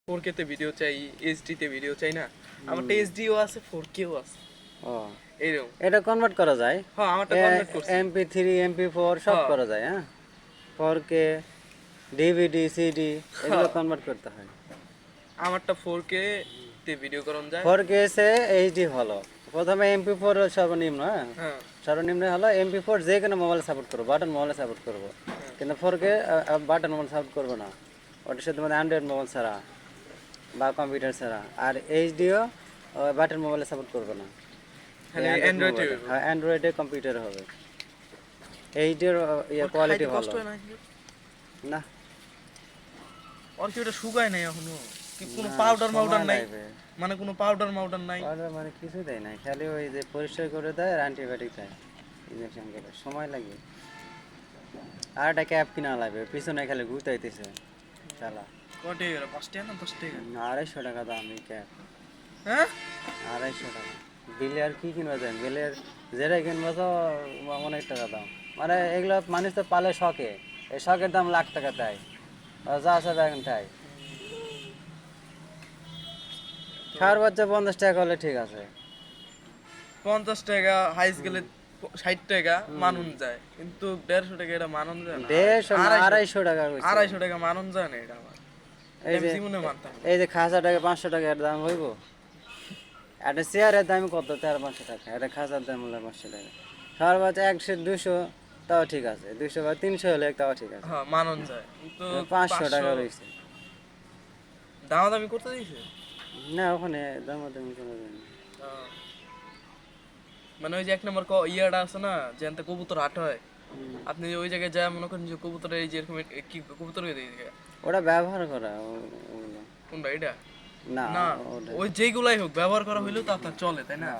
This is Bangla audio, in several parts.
4K তে ভিডিও চাই, HD তে ভিডিও চাই না। আমারটা HD ও আছে, 4K ও আছে। ও এরকম। এটা কনভার্ট করা যায়। হ্যাঁ, আমারটা কনভার্ট করছি। MP3 MP4 সব হ্যাঁ, করা যায়। হ্যাঁ 4K DVD CD এগুলো হ্যাঁ। কনভার্ট করতে হয়। আমারটা 4K তে ভিডিও করন যায়। 4K সে HD ভালো। প্রথমে MP4 সর্বনিম্ন, হ্যাঁ হ্যাঁ, সর্বনিম্ন হলো MP4 যে কোনো মোবাইলে সাপোর্ট করবো, বাটন মোবাইলে সাপোর্ট করবো, হ্যাঁ। কিন্তু 4K বাটন মোবাইল সাপোর্ট করবো না। ওটা শুধুমাত্র অ্যান্ড্রয়েড মোবাইল ছাড়া বা কম্পিউটার ছাড়া। আর এইচডিও বাটন মোবাইলে সাপোর্ট করবে না, খালি অ্যান্ড্রয়েড অ্যান্ড্রয়েডে মোবাইলে। হইব। হ্যাঁ অ্যান্ড্রয়েডে কম্পিউটার হবে। এইচডির ওর কোয়ালিটি খাইতে ভালো কষ্ট হয় না কিন্তু? না। ওর কি ওটা শুকায় নাই এখনো? কি কোনো না, পাউডার মাউডার সময় নাই? লাগবে। মানে কোনো পাউডার মাউডার নাই? পাউডার মানে কিছু দেয় না, খালি ওই যে পরিষ্কার করে দেয় আর অ্যান্টিবায়োটিক দেয়, ইঞ্জেকশন করে। সময় লাগে। আর একটা ক্যাপ কিনা লাগবে, পিছনে খালি ঘুরতেছে চালা। কটে এর 5 টাকা না 10 টাকা? 250 টাকা দাম এই ক্যাপ। হ্যাঁ? 250 টাকা। বিলে আর কি কিনবা যায়, বিলের যেটা কিনবো তো অনেক টাকা দাম। মানে এগুলো মানুষ তো পালে শখে, এই শখের দাম লাখ টাকা তাই, যা আছে এখন তাই। খাওয়ার বাচ্চা 50 টাকা হলে ঠিক আছে। 50 টাকা হাইস গেলে 60 টাকা মানুন যায়, কিন্তু 150 টাকা এটা মানুন যায় না। 150 না 250 টাকা কইছে। 250 টাকা মানুন যায় না এটা আমার। এই আমি যে জীবনে মানতাম না। এই যে খাসা টাকা 500 টাকা এর দাম হইব। একটা চেয়ারের দাম কত? 400-500 টাকা। একটা খাসার দাম হলো 500 টাকা। খাওয়ার বাচ্চা 100-200 তাও ঠিক আছে, 200 বা 300 হলে তাও ঠিক আছে। হ্যাঁ, মানুন যায়, কিন্তু 500 টাকা রয়েছে। দামাদামি করতে দিয়েছে। না ওখানে দামাদামি করা যায় না। মানে ওই যে 1 নম্বর ইয়াটা আছে না, যেখানে কবুতর হাট হয়, হুম। আপনি ওই জায়গায় যায় মনে করেন যে কবুতরের এই যে এরকম কি কবুতর ওটা ব্যবহার করা ওগুলো। কোনটা এটা? না না, ওটা ওই যেগুলাই হোক ব্যবহার করা হইলেও তো আপনার চলে, তাই না?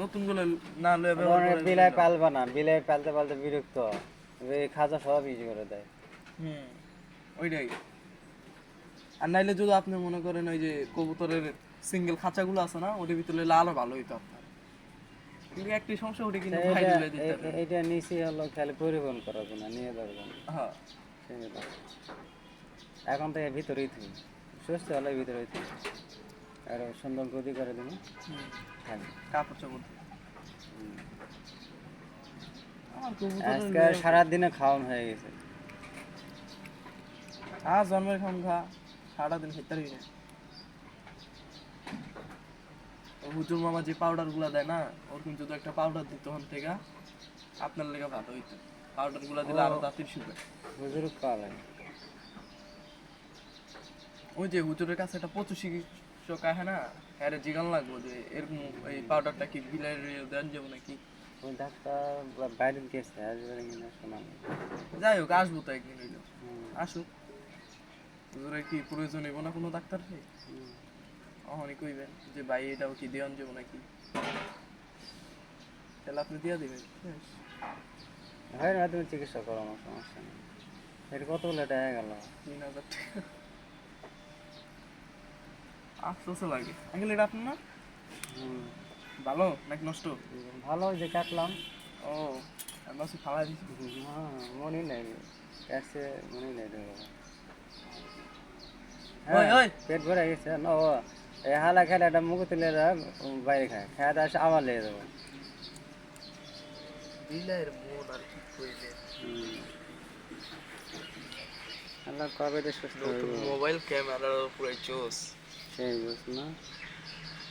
নতুন গুলো না লয়ে ব্যবহার ওখানে করে বিলাই পালবা না, বিলাই পালতে পালতে বিরক্ত, এই খাঁচা সব ইউজ করে দেয়। হুম, ওইটাই। আর নাইলে যদি আপনি মনে করেন ওই যে কবুতরের সিঙ্গেল খাঁচাগুলো আছে না, ওটার ভিতরে লালও ভালো হইতো আপনার। কিন্তু একটি সমস্যা ওটা কিন্তু ভাই তুলে দিতে হবে। এইটা নিচে হলো খালি পরিবহন করার জন্য, নিয়ে যাওয়ার জন্য। হ্যাঁ, সেটা। এখন তো এর ভিতরেই থাকি, সুস্থ হলে ভিতরেই থাকি। আর সুন্দর গদি করে দেবো। হুম, হ্যাঁ কাপড় চাপড় দিয়ে। আমার আজকে কবুতরের সারাদিনে খাওয়ান হয়ে গেছে। জন্মের সংখ্যা সারাদিন খেতে পারবি না। হুজুর মামা যে পাউডার গুলা দেয় না, ওর কিন্তু যদি একটা পাউডার দিত ওখান থেকে আপনার লেগে ভালো হইতো। পাউডার গুলা দিলে আরো তাড়াতাড়ি শুকায়। হুজুর পালে। ওই যে হুজুরের কাছে একটা পশু চিকিৎসক আহে না, হ্যাঁ জিগান লাগবো যে এরকম এই পাউডারটা কি বিলাই দেন যাবো নাকি। ওই ডাক্তার বাইরে গেছে, আসবে কিনা শোনা নেই। যাই হোক, আসবো তো একদিন হইলো। আসুক, হুজুরের কি প্রয়োজন হইব না কোনো ডাক্তার? অহনি কইবেন যে ভাই এটাও কি দেওয়ান যাবো নাকি, তাহলে আপনি দিয়া দিবেন। হয় না, তুমি চিকিৎসা করো, আমার সমস্যা নেই। এটা কতগুলো টাকা গেল? 3000 টাকা। আফসোস লাগে। আঙ্কেল এটা আপনার না? ভালো নাকি নষ্ট? ভালো, ওই যে কাটলাম। ও, আমি ভাবছি ফালাই দিছি। হ্যাঁ মনে নেই, কাছে মনে নেই তো। ওই, হ্যাঁ ওই। পেট ভরে গেছে না। ও এই হালা খেলে একটা মুখ তুলে বাইরে খায়, খেয়ে আসে আবার লেগে যাবো। বিলাইয়ের মন আর কি কইলে। আল্লাহ কবে তো সুস্থ নতুন হইব। মোবাইল ক্যামেরার পুরাই জোস। সেই বুঝ না।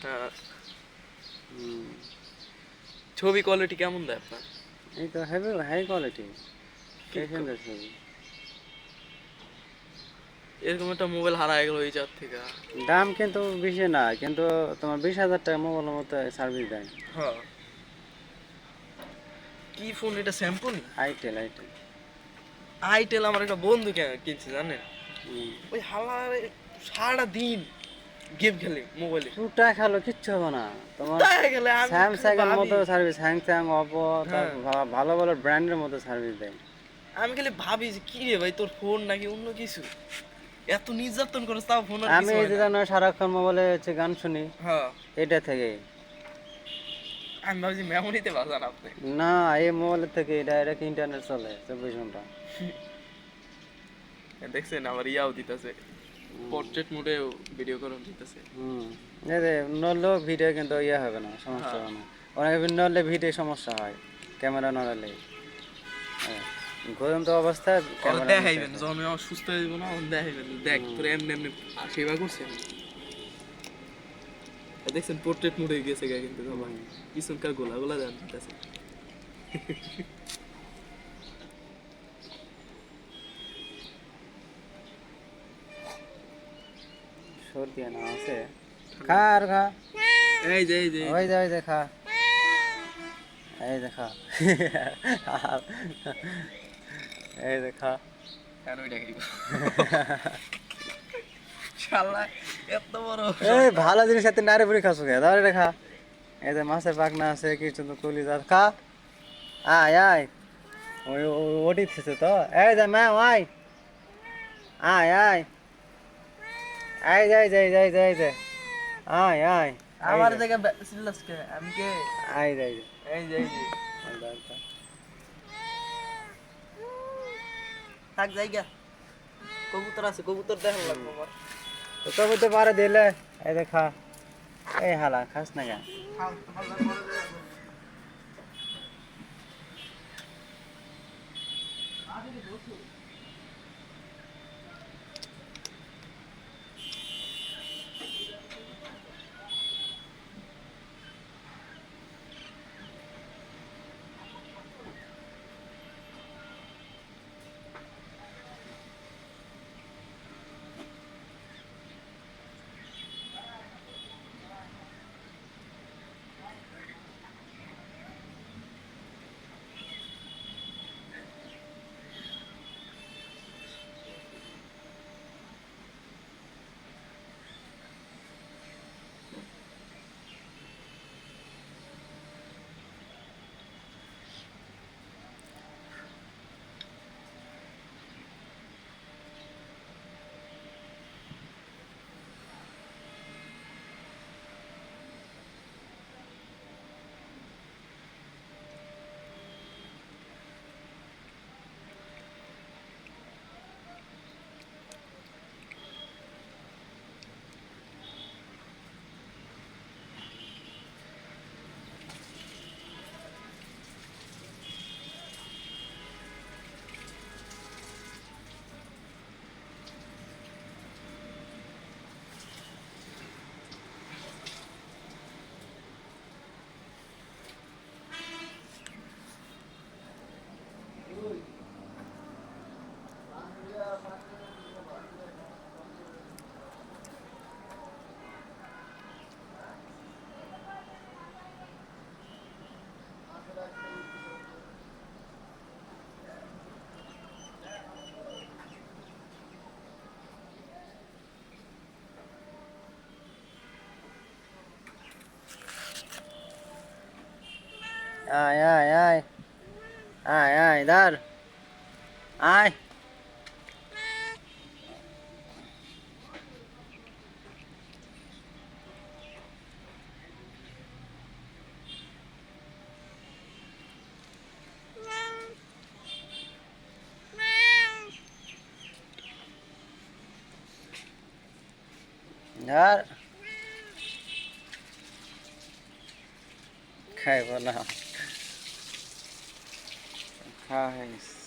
হ্যাঁ, হুম। ছবি কোয়ালিটি কেমন দেয় আপনার? এই তো হেভি হাই কোয়ালিটি, সুন্দর ছবি। এরকম একটা মোবাইল হারায় গেল এই জাত থেকে। দাম কিন্তু বেশি না, কিন্তু তোমার 20,000 টাকা মোবাইলের মতো সার্ভিস দেয়। হ্যাঁ, কি ফোন এটা? Samsung itel itel. আইটেল। আমার একটা বন্ধু কিনছে জানেন, হুম। ওই হালা সারা দিন গেম খেলে মোবাইলে। পুটা খালো কিচ্ছু হবে না তোমার। তাই গেলে আমি স্যামসাং এর খালি মতো ভাবি, সার্ভিস, স্যামসাং অপো, হ্যাঁ। ভালো ভালো ব্র্যান্ডের মতো সার্ভিস দেয়। আমি খালি ভাবি যে কি রে ভাই, তোর ফোন নাকি অন্য কিছু, এত নির্যাতন করে তাও ফোন আর আমি কিছু এই হয় যে না। জানো সারাক্ষণ মোবাইলে হচ্ছে গান শুনি, হ্যাঁ, এটা থেকে। আমি ভাবছি মেমোরিতে বাজান আপনি। না এই মোবাইলের থেকে ডাইরেক্ট ইন্টারনেট চলে 24 ঘন্টা। দেখছেন আবার ইয়াও দিতেছে, পোর্ট্রেট মোডে ভিডিও করুন দিতেছে। এই যে নড়লেও ভিডিও কিন্তু ইয়ে হবে না, সমস্যা হবে না। অনেক নড়লে ভিডিও সমস্যা হয়, ক্যামেরা নড়লে। ঘুরন্ত অবস্থায় ওরা ক্যামেরা দেখাইবেন যখন ও সুস্থ হইব না, ওখানে দেখাইবেন দেখ তোর এমনি এমনি সেবা করছে। দেখছেন পোর্ট্রেট মোডে গেছে গা, কিন্তু সবাই পিছনকার গোলা গোলা জান দিতেছে। সর্দি না আছে, খা আর খা, এই যে এই যে ওই যে ওই যে খা, এই যে খা, এই যে খা। কেন ওইটা খাইব শালা, এত বড় এই ভালো জিনিস এত নারে পুরি খাসো কে, দাও রে খা। এই যে মাছের পাখনা আছে, কিছু তো কলি যা খা। আয় আয়, ওই ওটি থেছে তো, এই যে মা আয়, আয় আয়, আয় যাই যাই যাই যাই যাই, আয় আয়, আমার জায়গা সিরিয়াস কে আমি কে আয় যাই এই যে এই যে থাক জায়গা কবুতর আছে, কবুতর দেখার লাগবে আমার। তো তবে তো পারে দিলে, এই যে খা, এই হালা খাস না কেন? আয় আয় আয়, আয় আয় ধর, আয়। ধর, খাইব না, খাইস।